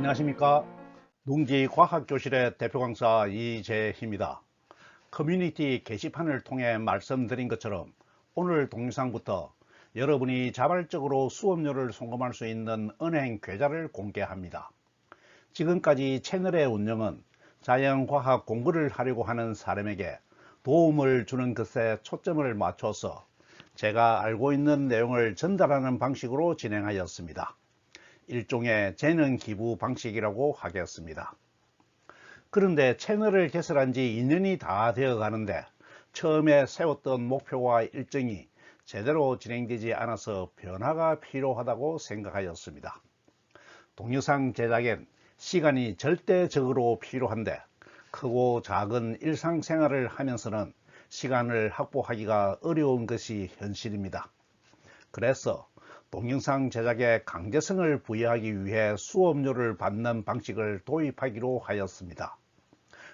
안녕하십니까. 농지과학교실의 대표 강사 이재희입니다. 커뮤니티 게시판을 통해 말씀드린 것처럼 오늘 동영상부터 여러분이 자발적으로 수업료를 송금할 수 있는 은행 계좌를 공개합니다. 지금까지 채널의 운영은 자연과학 공부를 하려고 하는 사람에게 도움을 주는 것에 초점을 맞춰서 제가 알고 있는 내용을 전달하는 방식으로 진행하였습니다. 일종의 재능 기부 방식이라고 하겠습니다. 그런데 채널을 개설한 지 2년이 다 되어 가는데 처음에 세웠던 목표와 일정이 제대로 진행되지 않아서 변화가 필요하다고 생각하였습니다. 동영상 제작엔 시간이 절대적으로 필요한데 크고 작은 일상생활을 하면서는 시간을 확보하기가 어려운 것이 현실입니다. 그래서 동영상 제작에 강제성을 부여하기 위해 수업료를 받는 방식을 도입하기로 하였습니다.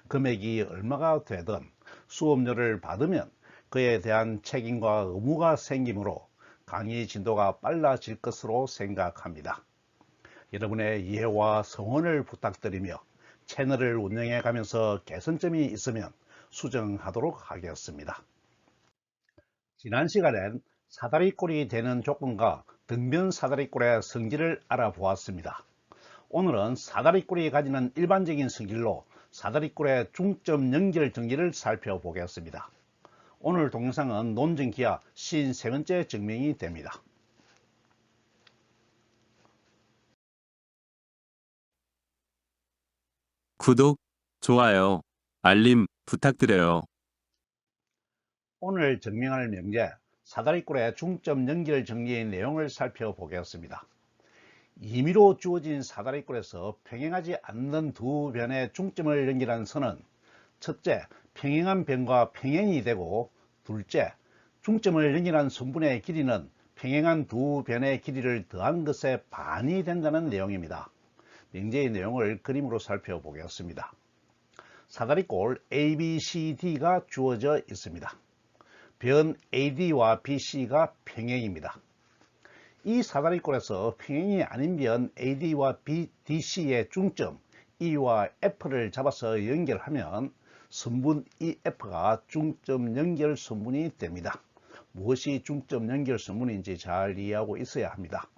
금액이 얼마가 되든 수업료를 받으면 그에 대한 책임과 의무가 생기므로 강의 진도가 빨라질 것으로 생각합니다. 여러분의 이해와 성원을 부탁드리며 채널을 운영해 가면서 개선점이 있으면 수정하도록 하겠습니다. 지난 시간엔 사다리꼴이 되는 조건과 등변 사다리꼴의 성질을 알아보았습니다. 오늘은 사다리꼴이 가지는 일반적인 성질로 사다리꼴의 중점 연결 정리를 살펴보겠습니다. 오늘 동영상은 논증기하 53번째 증명이 됩니다. 구독, 좋아요, 알림 부탁드려요. 오늘 증명할 명제 사다리꼴의 중점 연결 정리의 내용을 살펴보겠습니다. 임의로 주어진 사다리꼴에서 평행하지 않는 두 변의 중점을 연결한 선은 첫째, 평행한 변과 평행이 되고 둘째, 중점을 연결한 선분의 길이는 평행한 두 변의 길이를 더한 것의 반이 된다는 내용입니다. 명제의 내용을 그림으로 살펴보겠습니다. 사다리꼴 ABCD가 주어져 있습니다. 변 AD와 BC가 평행입니다. 이 사다리꼴에서 평행이 아닌 변 AD와 DC의 중점 E와 F를 잡아서 연결하면 선분 EF가 중점 연결 선분이 됩니다. 무엇이 중점 연결 선분인지 잘 이해하고 있어야 합니다.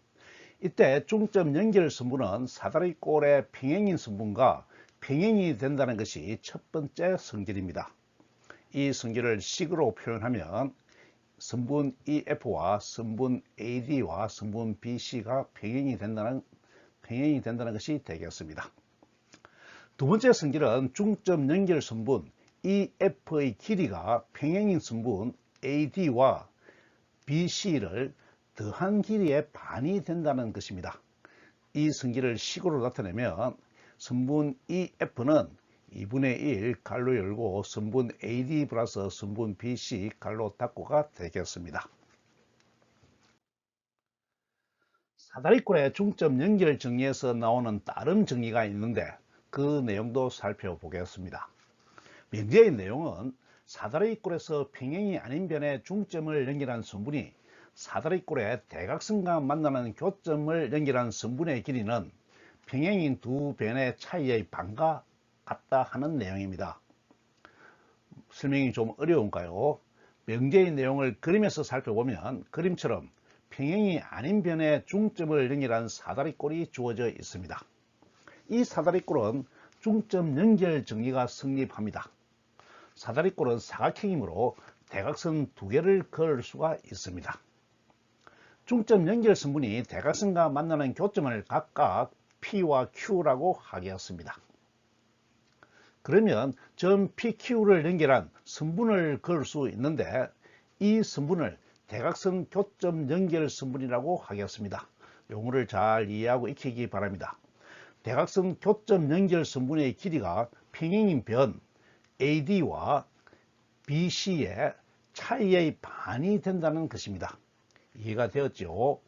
이때 중점 연결 선분은 사다리꼴의 평행인 선분과 평행이 된다는 것이 첫 번째 성질입니다. 이 성질을 식으로 표현하면 선분 EF와 선분 AD와 선분 BC가 평행이 된다는 것이 되겠습니다. 두 번째 성질은 중점 연결 선분 EF의 길이가 평행인 선분 AD와 BC를 더한 길이의 반이 된다는 것입니다. 이 성질을 식으로 나타내면 선분 EF는 2분의 1 가로 열고 선분 AD 플러스 선분 BC 가로 닫고가 되겠습니다. 사다리꼴의 중점 연결 정리에서 나오는 다른 정리가 있는데 그 내용도 살펴보겠습니다. 명제의 내용은 사다리꼴에서 평행이 아닌 변의 중점을 연결한 선분이 사다리꼴의 대각선과 만나는 교점을 연결한 선분의 길이는 평행인 두 변의 차이의 반과 같다 하는 내용입니다. 설명이 좀 어려운가요? 명제의 내용을 그림에서 살펴보면 그림처럼 평행이 아닌 변의 중점을 연결한 사다리꼴이 주어져 있습니다. 이 사다리꼴은 중점 연결 정리가 성립합니다. 사다리꼴은 사각형이므로 대각선 두 개를 그을 수가 있습니다. 중점 연결 선분이 대각선과 만나는 교점을 각각 P와 Q라고 하겠습니다. 그러면 점 PQ를 연결한 선분을 그을 수 있는데 이 선분을 대각선 교점 연결 선분이라고 하겠습니다. 용어를 잘 이해하고 익히기 바랍니다. 대각선 교점 연결 선분의 길이가 평행인 변 AD와 BC의 차이의 반이 된다는 것입니다. 이해가 되었죠?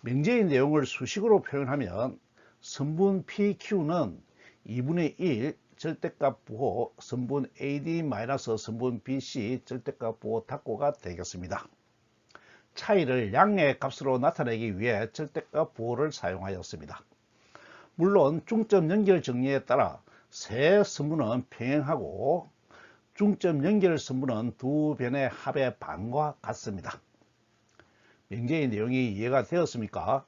명제의 내용을 수식으로 표현하면 선분 PQ는 2분의 1 절대값 부호 선분 AD 마이너스 선분 BC 절대값 부호 닫고가 되겠습니다. 차이를 양의 값으로 나타내기 위해 절대값 부호를 사용하였습니다. 물론 중점 연결 정리에 따라 세 선분은 평행하고 중점 연결 선분은 두 변의 합의 반과 같습니다. 명제의 내용이 이해가 되었습니까?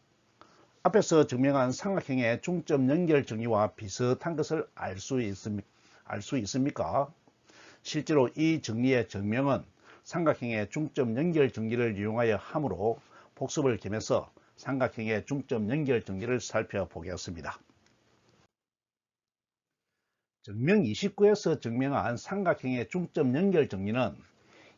앞에서 증명한 삼각형의 중점 연결 정리와 비슷한 것을 알 수 있습니까? 실제로 이 정리의 증명은 삼각형의 중점 연결 정리를 이용하여 하므로 복습을 겸해서 삼각형의 중점 연결 정리를 살펴보겠습니다. 증명 29에서 증명한 삼각형의 중점 연결 정리는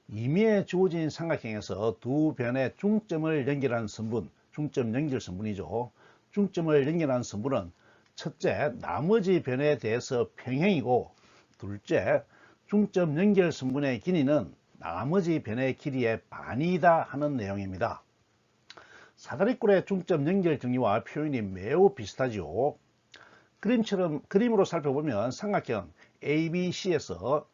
임의에 주어진 삼각형에서 두 변의 중점을 연결한 선분, 중점 연결 선분이죠. 중점을 연결한 선분은 첫째, 나머지 변에 대해서 평행이고, 둘째, 중점 연결 선분의 길이는 나머지 변의 길이의 반이다 하는 내용입니다. 사다리꼴의 중점 연결 정리와 표현이 매우 비슷하죠. 그림으로 살펴보면 삼각형 ABC에서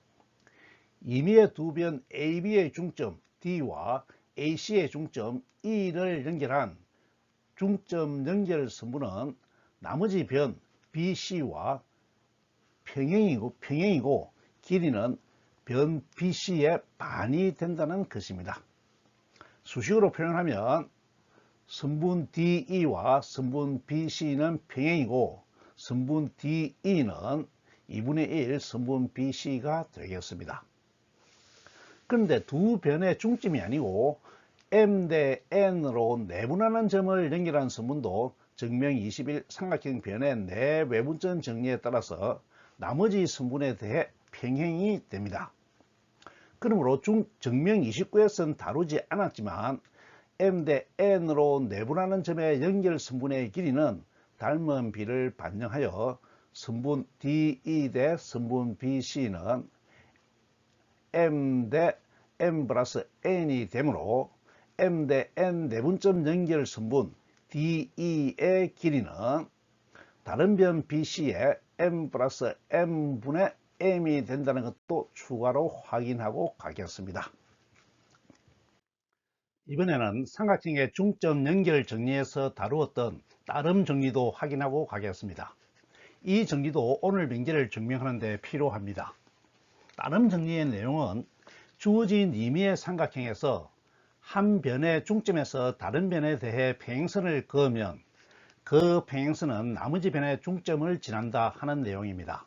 임의의 두 변 AB의 중점 D와 AC의 중점 E를 연결한 중점 연결 선분은 나머지 변 BC와 평행이고 길이는 변 BC의 반이 된다는 것입니다. 수식으로 표현하면 선분 DE와 선분 BC는 평행이고 선분 DE는 2분의 1 선분 BC가 되겠습니다. 그런데 두 변의 중점이 아니고 M 대 N으로 내분하는 점을 연결한 선분도 증명 21 삼각형 변의 내외분점 정리에 따라서 나머지 선분에 대해 평행이 됩니다. 그러므로 증명 29에서는 다루지 않았지만 M 대 N으로 내분하는 점의 연결 선분의 길이는 닮은 비를 반영하여 선분 DE 대 선분 BC는 M 대 M 플러스 N이 되므로 M 대 N 내분점 연결 선분 DE의 길이는 다른 변 BC의 M 플러스 M분의 M이 된다는 것도 추가로 확인하고 가겠습니다. 이번에는 삼각형의 중점 연결 정리에서 다루었던 따름 정리도 확인하고 가겠습니다. 이 정리도 오늘 명제를 증명하는 데 필요합니다. 따름 정리의 내용은 주어진 임의의 삼각형에서 한 변의 중점에서 다른 변에 대해 평행선을 그으면 그 평행선은 나머지 변의 중점을 지난다 하는 내용입니다.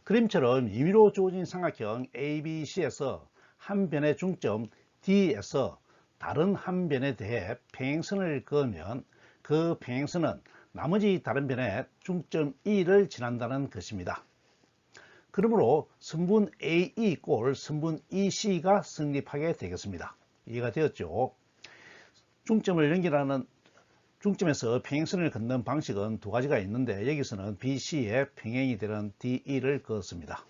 그림처럼 임의로 주어진 삼각형 ABC에서 한 변의 중점 D에서 다른 한 변에 대해 평행선을 그으면 그 평행선은 나머지 다른 변의 중점 E를 지난다는 것입니다. 그러므로 선분 AE 꼴 선분 EC가 성립하게 되겠습니다. 이해가 되었죠? 중점을 연결하는 중점에서 평행선을 긋는 방식은 두 가지가 있는데 여기서는 BC의 평행이 되는 DE를 그었습니다.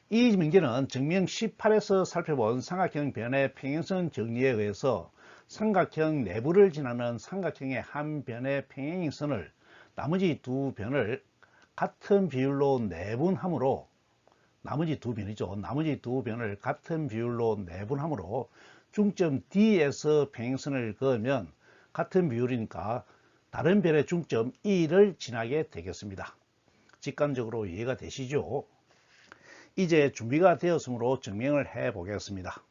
이 명제는 증명 18에서 살펴본 삼각형 변의 평행선 정리에 의해서 삼각형 내부를 지나는 삼각형의 한 변의 평행선을 나머지 두 변을 같은 비율로 내분함으로 나머지 두 변을 같은 비율로 내분함으로 중점 D에서 평행선을 그으면 같은 비율이니까 다른 변의 중점 E를 지나게 되겠습니다. 직관적으로 이해가 되시죠? 이제 준비가 되었으므로 증명을 해 보겠습니다.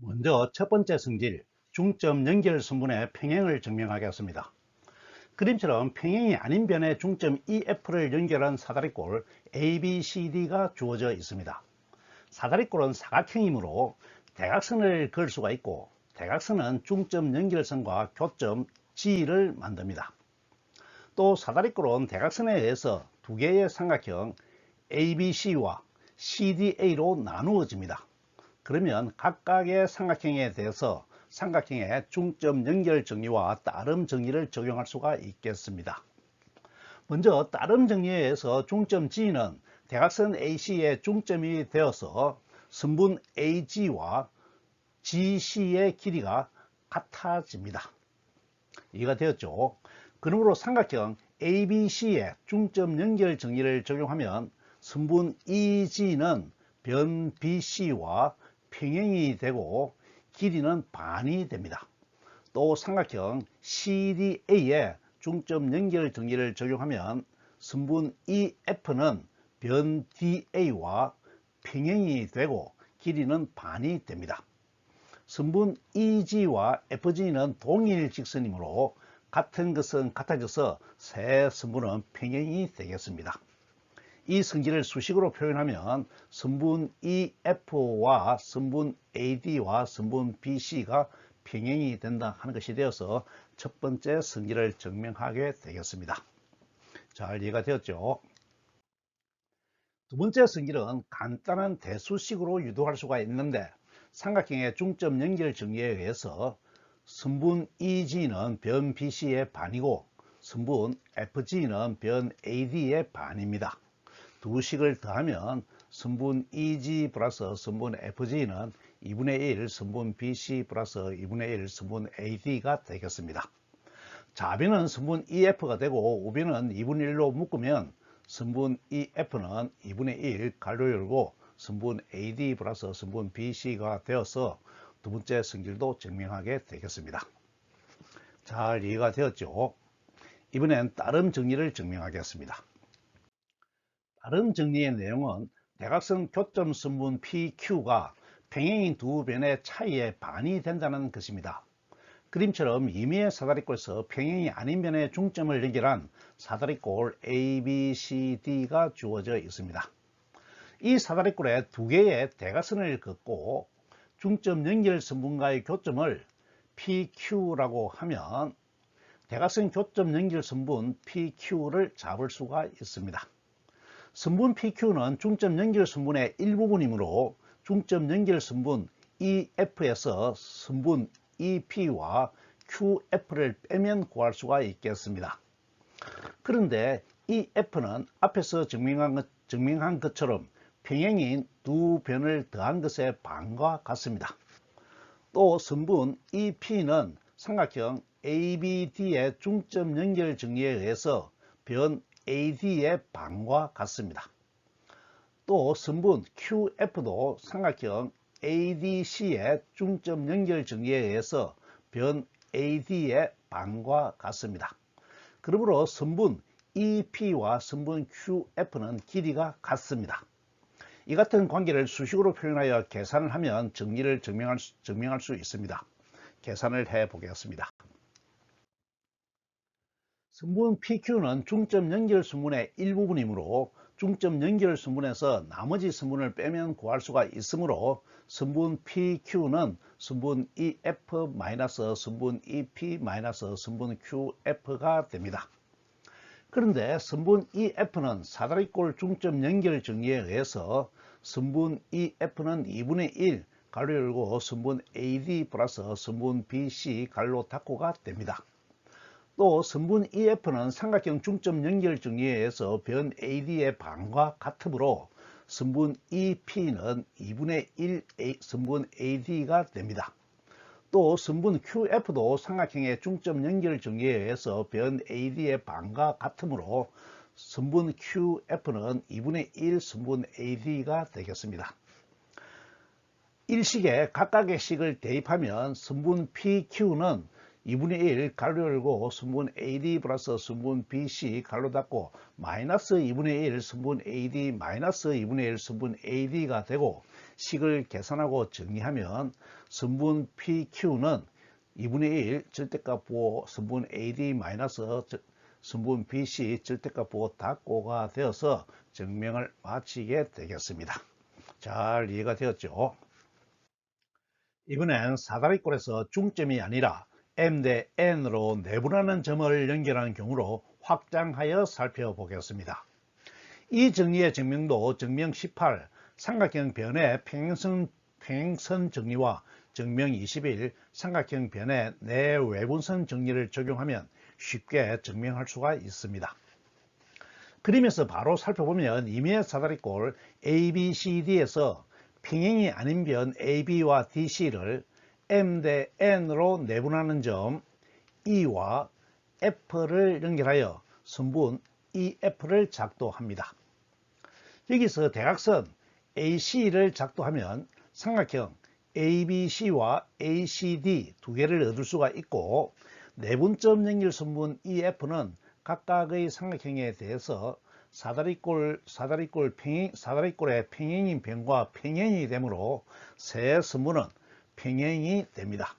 먼저 첫 번째 성질, 중점 연결 선분의 평행을 증명하겠습니다. 그림처럼 평행이 아닌 변의 중점 EF를 연결한 사다리꼴 ABCD가 주어져 있습니다. 사다리꼴은 사각형이므로 대각선을 그을 수가 있고 대각선은 중점 연결선과 교점 G를 만듭니다. 또 사다리꼴은 대각선에 의해서 두 개의 삼각형 ABC와 CDA로 나누어집니다. 그러면 각각의 삼각형에 대해서 삼각형의 중점 연결 정리와 따름 정리를 적용할 수가 있겠습니다. 먼저 따름 정리에 의해서 중점 G는 대각선 AC의 중점이 되어서 선분 AG와 GC의 길이가 같아집니다. 이해가 되었죠? 그러므로 삼각형 ABC의 중점 연결 정리를 적용하면 선분 EG는 변 BC와 평행이 되고 길이는 반이 됩니다. 또 삼각형 CDA의 중점 연결 정리를 적용하면 선분 EF는 변 DA와 평행이 되고 길이는 반이 됩니다. 선분 EG와 FG는 동일 직선이므로 같은 것은 같아져서 세 선분은 평행이 되겠습니다. 이 성질을 수식으로 표현하면 선분 EF와 선분 AD와 선분 BC가 평행이 된다 하는 것이 되어서 첫 번째 성질을 증명하게 되겠습니다. 잘 이해가 되었죠? 두 번째 성질은 간단한 대수식으로 유도할 수가 있는데 삼각형의 중점 연결 정리에 의해서 선분 EG는 변 BC의 반이고 선분 FG는 변 AD의 반입니다. 두 식을 더하면 선분 EG 플러스 선분 FG는 2분의 1 선분 BC 플러스 2분의 1 선분 AD가 되겠습니다. 좌변은 선분 EF가 되고 우변은 2분의 1로 묶으면 선분 EF는 2분의 1 가로 열고 선분 AD 플러스 선분 BC가 되어서 두 번째 성질도 증명하게 되겠습니다. 잘 이해가 되었죠? 이번엔 따름 정리를 증명하겠습니다. 따름 정리의 내용은 대각선 교점 선분 PQ가 평행인 두 변의 차이의 반이 된다는 것입니다. 그림처럼 임의의 사다리꼴에서 평행이 아닌 변의 중점을 연결한 사다리꼴 ABCD가 주어져 있습니다. 이 사다리꼴에 두 개의 대각선을 긋고 중점 연결 선분과의 교점을 PQ라고 하면 대각선 교점 연결 선분 PQ를 잡을 수가 있습니다. 선분 PQ는 중점 연결 선분의 일부분이므로 중점 연결 선분 EF에서 선분 EP와 QF를 빼면 구할 수가 있겠습니다. 그런데 EF는 앞에서 증명한 것처럼 평행인 두 변을 더한 것의 반과 같습니다. 또 선분 EP는 삼각형 ABD의 중점 연결 정리에 의해서 변 AD의 반과 같습니다. 또 선분 QF도 삼각형 ADC의 중점 연결 정리에 의해서 변 AD의 반과 같습니다. 그러므로 선분 EP와 선분 QF는 길이가 같습니다. 이 같은 관계를 수식으로 표현하여 계산을 하면 정리를 증명할 수 있습니다. 계산을 해 보겠습니다. 선분 PQ는 중점 연결 선분의 일부분이므로 중점 연결 선분에서 나머지 선분을 빼면 구할 수가 있으므로 선분 PQ는 선분 EF 마이너스 선분 EP 마이너스 선분 QF가 됩니다. 그런데 선분 EF는 사다리꼴 중점 연결 정리에 의해서 선분 EF는 2분의 1 가로 열고 선분 AD 플러스 선분 BC 가로 닫고가 됩니다. 또 선분 EF는 삼각형 중점 연결 정리에 의해서 변 AD의 반과 같으므로 선분 EP는 2분의 1 선분 AD가 됩니다. 또 선분 QF도 삼각형의 중점 연결 정리에 의해서 변 AD의 반과 같으므로 선분 QF는 2분의 1 선분 AD가 되겠습니다. 일식에 각각의 식을 대입하면 선분 PQ는 2분의 1 가로 열고 선분 AD 플러스 선분 BC 가로 닫고 마이너스 2분의 1 선분 AD 마이너스 2분의 1 선분 AD가 되고 식을 계산하고 정리하면 선분 PQ는 2분의 1 절대값 부호 선분 AD 마이너스 선분 BC 절대값 부호 닫고가 되어서 증명을 마치게 되겠습니다. 잘 이해가 되었죠? 이번엔 사다리꼴에서 중점이 아니라 M 대 N으로 내분하는 점을 연결하는 경우로 확장하여 살펴보겠습니다. 이 정리의 증명도 증명 18 삼각형 변의 평행선 정리와 증명 21 삼각형 변의 내외분선 정리를 적용하면 쉽게 증명할 수가 있습니다. 그림에서 바로 살펴보면 임의의 사다리꼴 ABCD에서 평행이 아닌 변 AB와 DC를 M 대 N으로 내분하는 점 E와 F를 연결하여 선분 EF를 작도합니다. 여기서 대각선 AC를 작도하면 삼각형 ABC와 ACD 두 개를 얻을 수가 있고 내분점 연결 선분 EF는 각각의 삼각형에 대해서 사다리꼴의 평행인 변과 평행이 되므로 세 선분은 평행이 됩니다.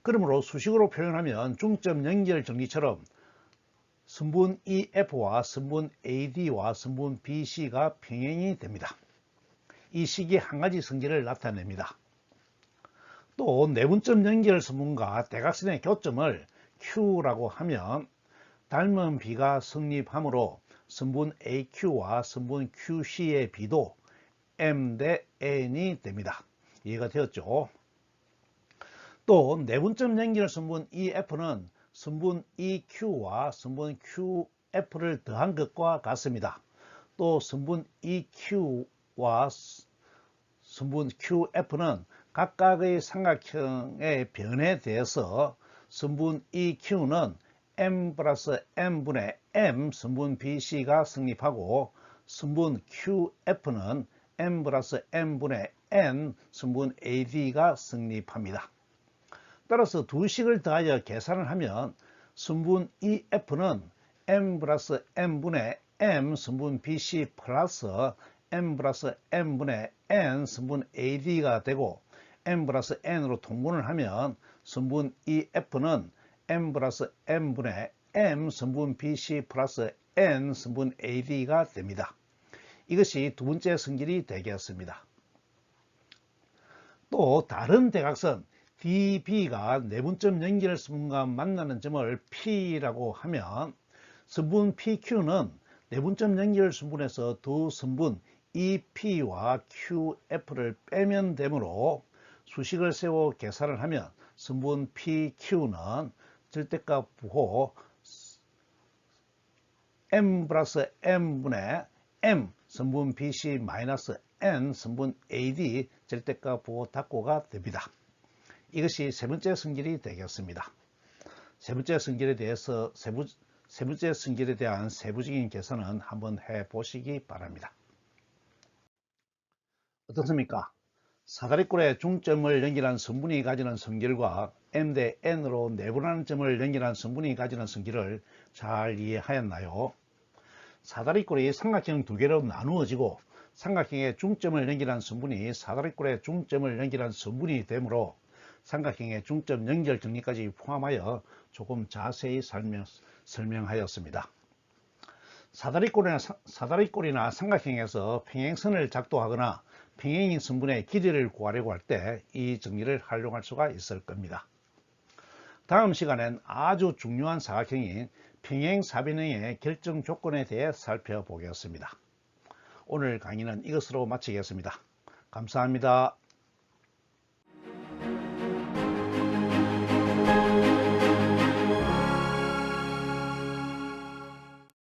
그러므로 수식으로 표현하면 중점 연결 정리처럼 선분 EF와 선분 AD와 선분 BC가 평행이 됩니다. 이 식이 한 가지 성질을 나타냅니다. 또 내분점 연결 선분과 대각선의 교점을 Q라고 하면 닮은 비가 성립하므로 선분 AQ와 선분 QC의 비도 M 대 N이 됩니다. 이해가 되었죠? 또 내분점 연결 선분 EF는 선분 EQ와 선분 QF를 더한 것과 같습니다. 또 선분 EQ와 선분 QF는 각각의 삼각형의 변에 대해서 선분 EQ는 M 플러스 M분의 M 선분 BC가 성립하고 선분 QF는 M 플러스 M분의 N 선분 AD가 성립합니다. 따라서 두 식을 더하여 계산을 하면 선분 EF는 M 플러스 M분의 M 선분 BC 플러스 M 플러스 M분의 N 선분 AD가 되고 M 플러스 N으로 통분을 하면 선분 EF는 M 플러스 M분의 M 선분 BC 플러스 N 선분 AD가 됩니다. 이것이 두 번째 성질이 되겠습니다. 또 다른 대각선 DB가 내분점 연결 선분과 만나는 점을 P라고 하면 선분 PQ는 내분점 연결 선분에서 두 선분 EP와 QF를 빼면 되므로 수식을 세워 계산을 하면 선분 PQ는 절대값 부호 M 플러스 M분의 M 선분 BC 마이너스 N 선분 AD 절대값 부호 닫고가 됩니다. 이것이 세 번째 성질이 되겠습니다. 세 번째 성질에 대한 세부적인 계산은 한번 해 보시기 바랍니다. 어떻습니까? 사다리꼴의 중점을 연결한 선분이 가지는 성질과 M 대 N으로 내분하는 점을 연결한 선분이 가지는 성질을 잘 이해하였나요? 사다리꼴이 삼각형 두 개로 나누어지고 삼각형의 중점을 연결한 선분이 사다리꼴의 중점을 연결한 선분이 되므로 삼각형의 중점 연결 정리까지 포함하여 조금 자세히 설명하였습니다. 사다리꼴이나 삼각형에서 평행선을 작도하거나 평행인 선분의 길이를 구하려고 할 때 이 정리를 활용할 수가 있을 겁니다. 다음 시간엔 아주 중요한 사각형인 평행사변형의 결정 조건에 대해 살펴보겠습니다. 오늘 강의는 이것으로 마치겠습니다. 감사합니다.